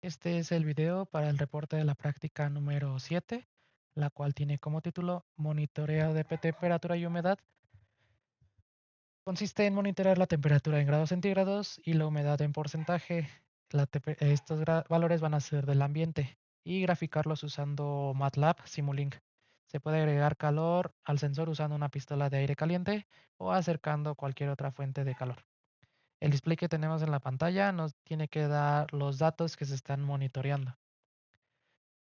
Este es el video para el reporte de la práctica número 7, la cual tiene como título Monitoreo de temperatura y humedad. Consiste en monitorear la temperatura en grados centígrados y la humedad en porcentaje. Estos valores van a ser del ambiente y graficarlos usando MATLAB Simulink. Se puede agregar calor al sensor usando una pistola de aire caliente o acercando cualquier otra fuente de calor. El display que tenemos en la pantalla nos tiene que dar los datos que se están monitoreando.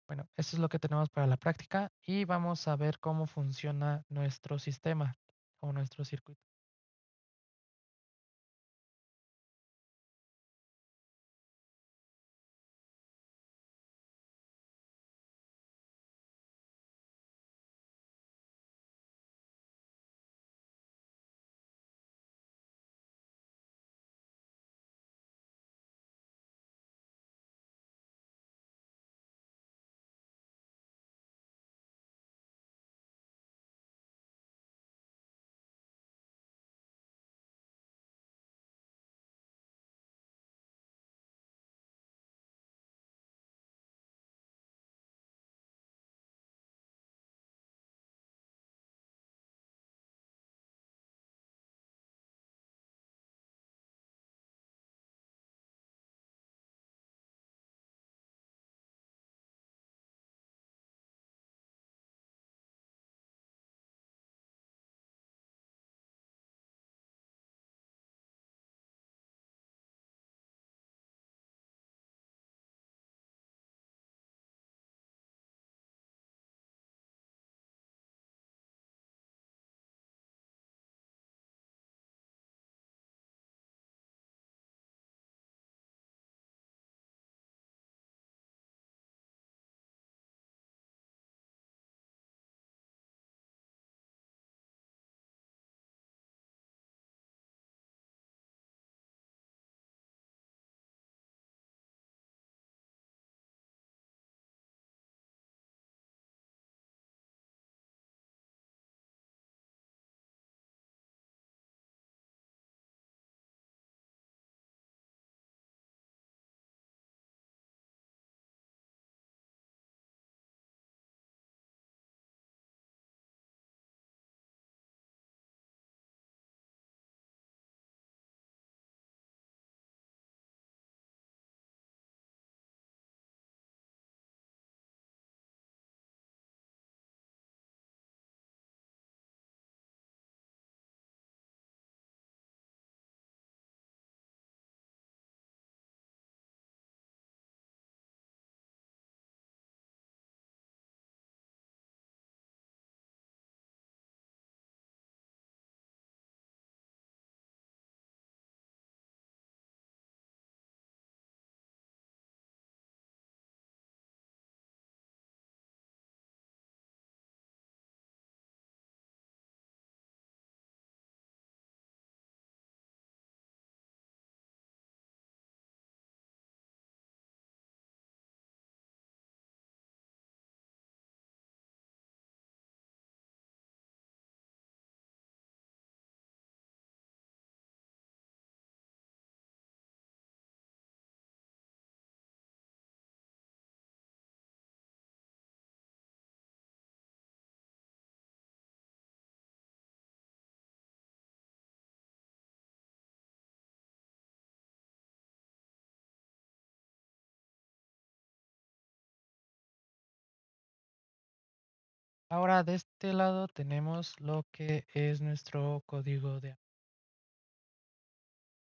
Bueno, eso es lo que tenemos para la práctica y vamos a ver cómo funciona nuestro sistema o nuestro circuito. Ahora de este lado tenemos lo que es nuestro código de...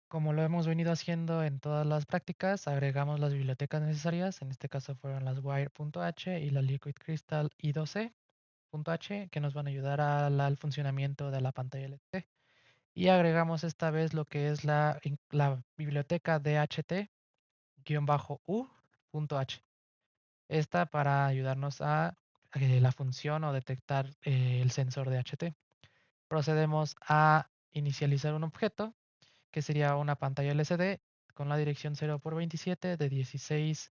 Como lo hemos venido haciendo en todas las prácticas, agregamos las bibliotecas necesarias, en este caso fueron las wire.h y la liquid crystal i12.h, que nos van a ayudar al funcionamiento de la pantalla LCD. Y agregamos esta vez lo que es la biblioteca DHT-u.h. Esta para ayudarnos a la función o detectar el sensor de HT. Procedemos a inicializar un objeto que sería una pantalla LCD con la dirección 0 por 27 de 16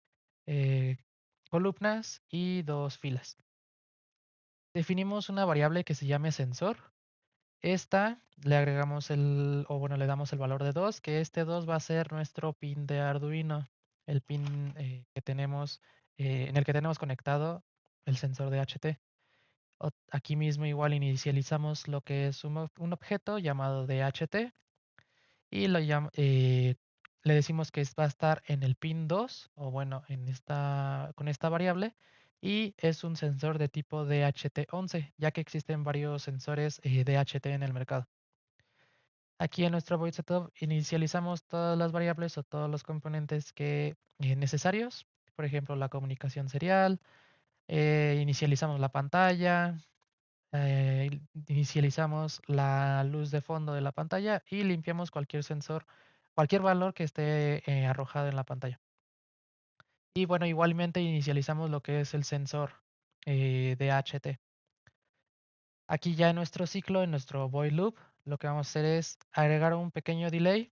eh, columnas y 2 filas. Definimos una variable que se llame sensor. Esta le agregamos le damos el valor de 2, que este 2 va a ser nuestro pin de Arduino. el pin que tenemos, en el que tenemos conectado el sensor de HT. Aquí mismo igual inicializamos lo que es un objeto llamado DHT y le decimos que va a estar en el pin 2 o bueno, con esta variable y es un sensor de tipo DHT11, ya que existen varios sensores DHT en el mercado. Aquí en nuestro void setup inicializamos todas las variables o todos los componentes necesarios, por ejemplo, la comunicación serial, inicializamos la pantalla, inicializamos la luz de fondo de la pantalla y limpiamos cualquier sensor, cualquier valor que esté arrojado en la pantalla. Y bueno, igualmente inicializamos lo que es el sensor de HT. Aquí ya en nuestro ciclo, en nuestro void loop, lo que vamos a hacer es agregar un pequeño delay,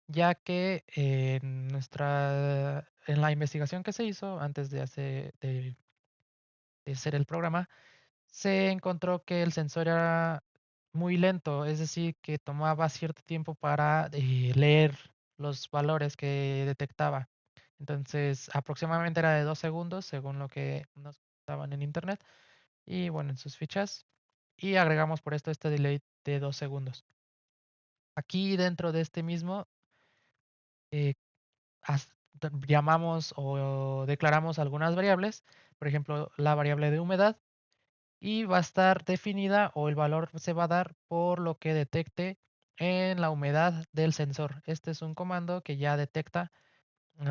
ya que en la investigación que se hizo antes de hacer el programa, se encontró que el sensor era muy lento, es decir, que tomaba cierto tiempo para leer los valores que detectaba. Entonces, aproximadamente era de 2 segundos, según lo que nos daban en internet y bueno, en sus fichas. Y agregamos por esto este delay de 2 segundos. Aquí dentro de este mismo, eh, llamamos o declaramos algunas variables, por ejemplo, la variable de humedad, y va a estar definida o el valor se va a dar por lo que detecte en la humedad del sensor. Este es un comando que ya detecta,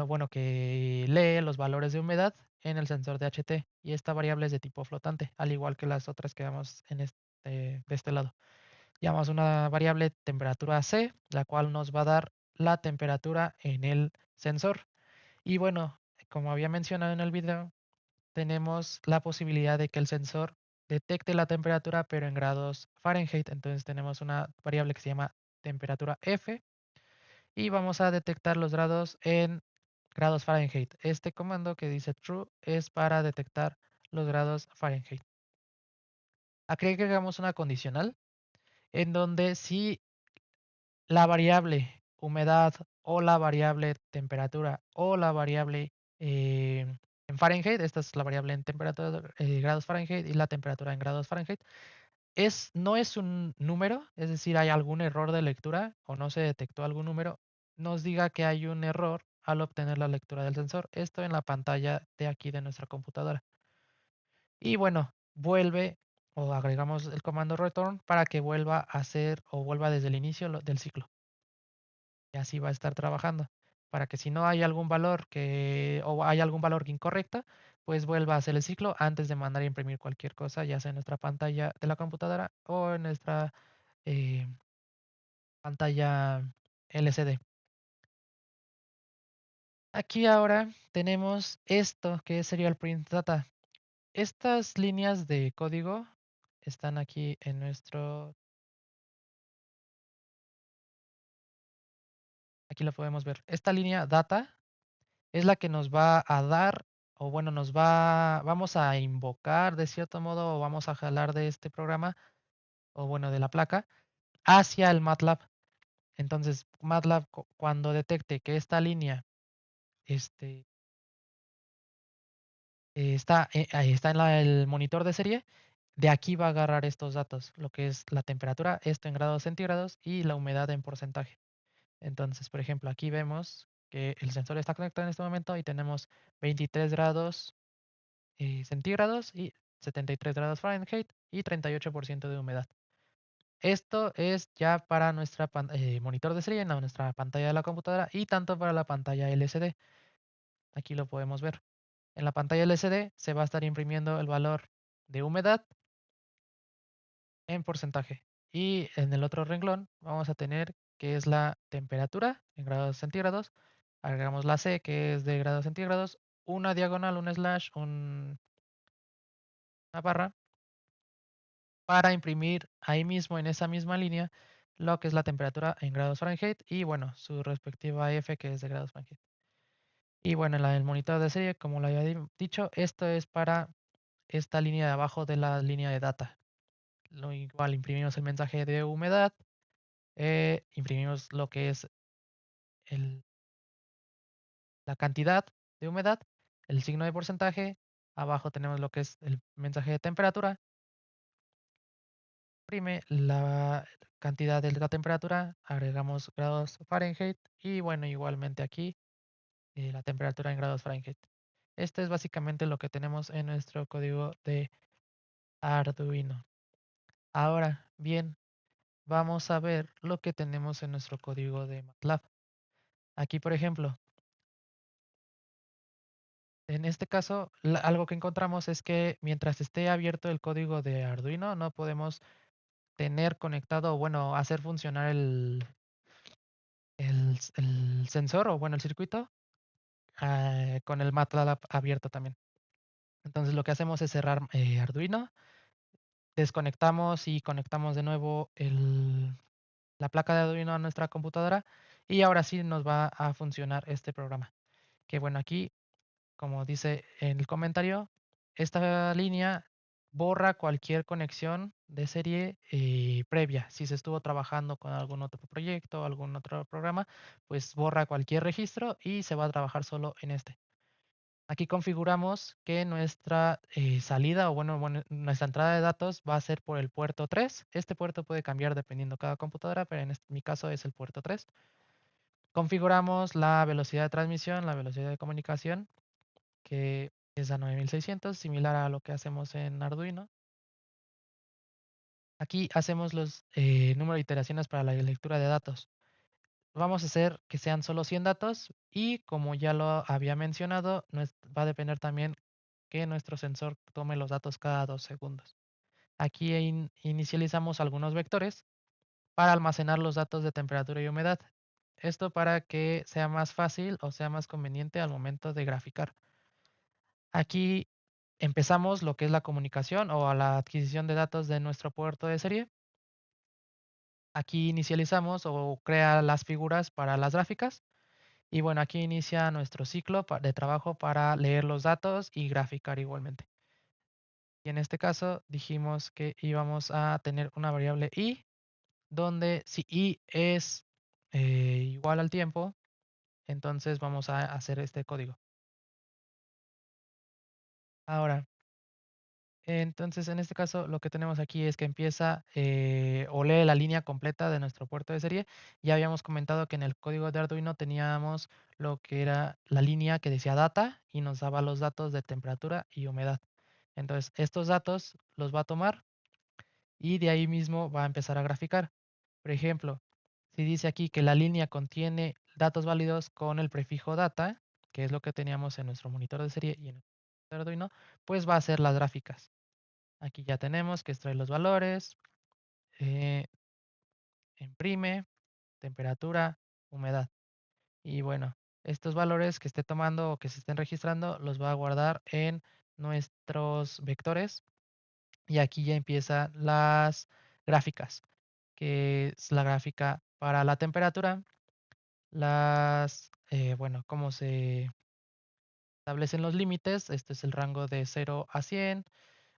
bueno, que lee los valores de humedad en el sensor de HT y esta variable es de tipo flotante, al igual que las otras que vemos de este lado. Llamamos una variable temperatura C, la cual nos va a dar la temperatura en el sensor. Y bueno, como había mencionado en el video, tenemos la posibilidad de que el sensor detecte la temperatura, pero en grados Fahrenheit. Entonces tenemos una variable que se llama temperatura F y vamos a detectar los grados en grados Fahrenheit. Este comando que dice true es para detectar los grados Fahrenheit. Aquí agregamos una condicional en donde si la variable humedad o la variable temperatura o la variable en Fahrenheit, esta es la variable en temperatura, grados Fahrenheit y la temperatura en grados Fahrenheit, no es un número, es decir, hay algún error de lectura o no se detectó algún número, nos diga que hay un error al obtener la lectura del sensor. Esto en la pantalla de aquí de nuestra computadora. Y bueno, vuelve o agregamos el comando return para que vuelva a hacer o vuelva desde el inicio del ciclo. Y así va a estar trabajando. Para que si no hay algún valor o hay algún valor incorrecto, pues vuelva a hacer el ciclo antes de mandar a imprimir cualquier cosa, ya sea en nuestra pantalla de la computadora o en nuestra eh, pantalla LCD. Aquí ahora tenemos esto que sería el print data. Estas líneas de código están aquí en aquí lo podemos ver. Esta línea data es la que nos va a dar, o bueno, vamos a invocar de cierto modo, o vamos a jalar de este programa, o bueno, de la placa, hacia el MATLAB. Entonces, MATLAB cuando detecte que esta línea este, está en el monitor de serie, de aquí va a agarrar estos datos, lo que es la temperatura, esto en grados centígrados y la humedad en porcentaje. Entonces, por ejemplo, aquí vemos que el sensor está conectado en este momento y tenemos 23 grados centígrados y 73 grados Fahrenheit y 38% de humedad. Esto es ya para nuestra monitor de serie, no, nuestra pantalla de la computadora y tanto para la pantalla LCD. Aquí lo podemos ver. En la pantalla LCD se va a estar imprimiendo el valor de humedad en porcentaje. Y en el otro renglón vamos a tener que es la temperatura en grados centígrados. Agregamos la C que es de grados centígrados, una diagonal, un slash, una barra para imprimir ahí mismo en esa misma línea lo que es la temperatura en grados Fahrenheit y bueno, su respectiva F que es de grados Fahrenheit. Y bueno, en el monitor de serie, como lo había dicho, esto es para esta línea de abajo de la línea de data. Lo igual imprimimos el mensaje de humedad, imprimimos lo que es el la cantidad de humedad, el signo de porcentaje, abajo tenemos lo que es el mensaje de temperatura, prime la cantidad de la temperatura, agregamos grados Fahrenheit y bueno, igualmente aquí la temperatura en grados Fahrenheit. Esto es básicamente lo que tenemos en nuestro código de Arduino. Ahora bien, vamos a ver lo que tenemos en nuestro código de MATLAB. Aquí, por ejemplo, en este caso, algo que encontramos es que mientras esté abierto el código de Arduino, no podemos tener conectado o bueno, hacer funcionar el sensor o bueno, el circuito con el MATLAB abierto también. Entonces lo que hacemos es cerrar Arduino, desconectamos y conectamos de nuevo la placa de Arduino a nuestra computadora y ahora sí nos va a funcionar este programa. Que bueno, aquí, como dice en el comentario, esta línea borra cualquier conexión de serie previa. Si se estuvo trabajando con algún otro proyecto o algún otro programa, pues borra cualquier registro y se va a trabajar solo en este. Aquí configuramos que nuestra salida o bueno, nuestra entrada de datos va a ser por el puerto 3. Este puerto puede cambiar dependiendo cada computadora, pero en mi caso es el puerto 3. Configuramos la velocidad de transmisión, la velocidad de comunicación, que es a 9600, similar a lo que hacemos en Arduino. Aquí hacemos los número de iteraciones para la lectura de datos. Vamos a hacer que sean solo 100 datos y como ya lo había mencionado, va a depender también que nuestro sensor tome los datos cada 2 segundos. Aquí inicializamos algunos vectores para almacenar los datos de temperatura y humedad. Esto para que sea más fácil o sea más conveniente al momento de graficar. Aquí empezamos lo que es la comunicación o a la adquisición de datos de nuestro puerto de serie. Aquí inicializamos o crea las figuras para las gráficas. Y bueno, aquí inicia nuestro ciclo de trabajo para leer los datos y graficar igualmente. Y en este caso dijimos que íbamos a tener una variable i, donde si i es igual al tiempo, entonces vamos a hacer este código. Ahora, entonces en este caso lo que tenemos aquí es que empieza o lee la línea completa de nuestro puerto de serie. Ya habíamos comentado que en el código de Arduino teníamos lo que era la línea que decía data y nos daba los datos de temperatura y humedad. Entonces estos datos los va a tomar y de ahí mismo va a empezar a graficar. Por ejemplo, si dice aquí que la línea contiene datos válidos con el prefijo data, que es lo que teníamos en nuestro monitor de serie y en el Arduino, pues va a ser las gráficas. Aquí ya tenemos que extraer los valores, eh, imprime, temperatura, humedad. Y bueno, estos valores que esté tomando o que se estén registrando los va a guardar en nuestros vectores. Y aquí ya empiezan las gráficas, que es la gráfica para la temperatura, bueno, cómo se establecen los límites. Este es el rango de 0 a 100.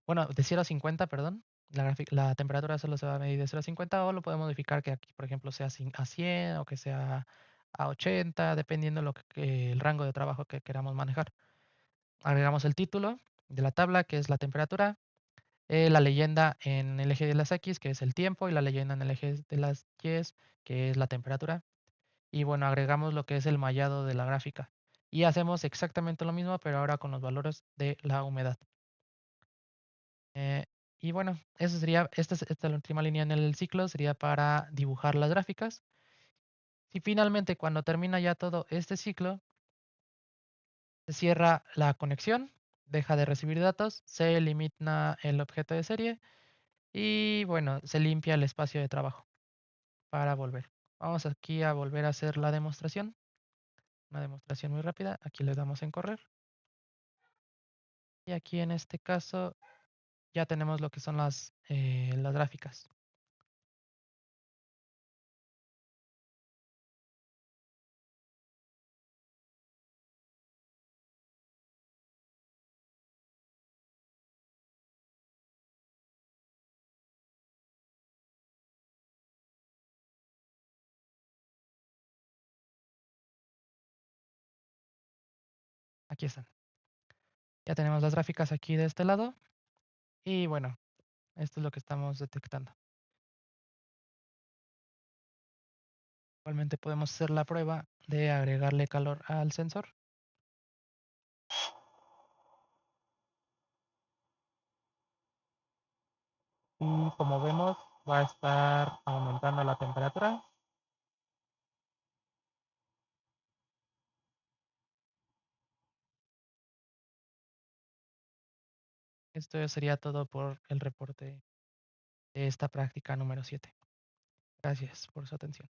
Bueno, de 0 a 50, perdón. La temperatura solo se va a medir de 0 a 50 o lo podemos modificar que aquí, por ejemplo, sea a 100 o que sea a 80, dependiendo el rango de trabajo que queramos manejar. Agregamos el título de la tabla, que es la temperatura, la leyenda en el eje de las X, que es el tiempo, y la leyenda en el eje de las Y, que es la temperatura. Y bueno, agregamos lo que es el mallado de la gráfica. Y hacemos exactamente lo mismo, pero ahora con los valores de la humedad. Y bueno, eso sería, esta es la última línea en el ciclo, sería para dibujar las gráficas. Y finalmente, cuando termina ya todo este ciclo, se cierra la conexión, deja de recibir datos, se elimina el objeto de serie y bueno, se limpia el espacio de trabajo para volver. Vamos aquí a volver a hacer la demostración, una demostración muy rápida. Aquí le damos en correr. Y aquí en este caso ya tenemos lo que son las gráficas. Aquí están. Ya tenemos las gráficas aquí de este lado. Y bueno, esto es lo que estamos detectando. Igualmente podemos hacer la prueba de agregarle calor al sensor. Y como vemos, va a estar aumentando la temperatura. Esto sería todo por el reporte de esta práctica número 7. Gracias por su atención.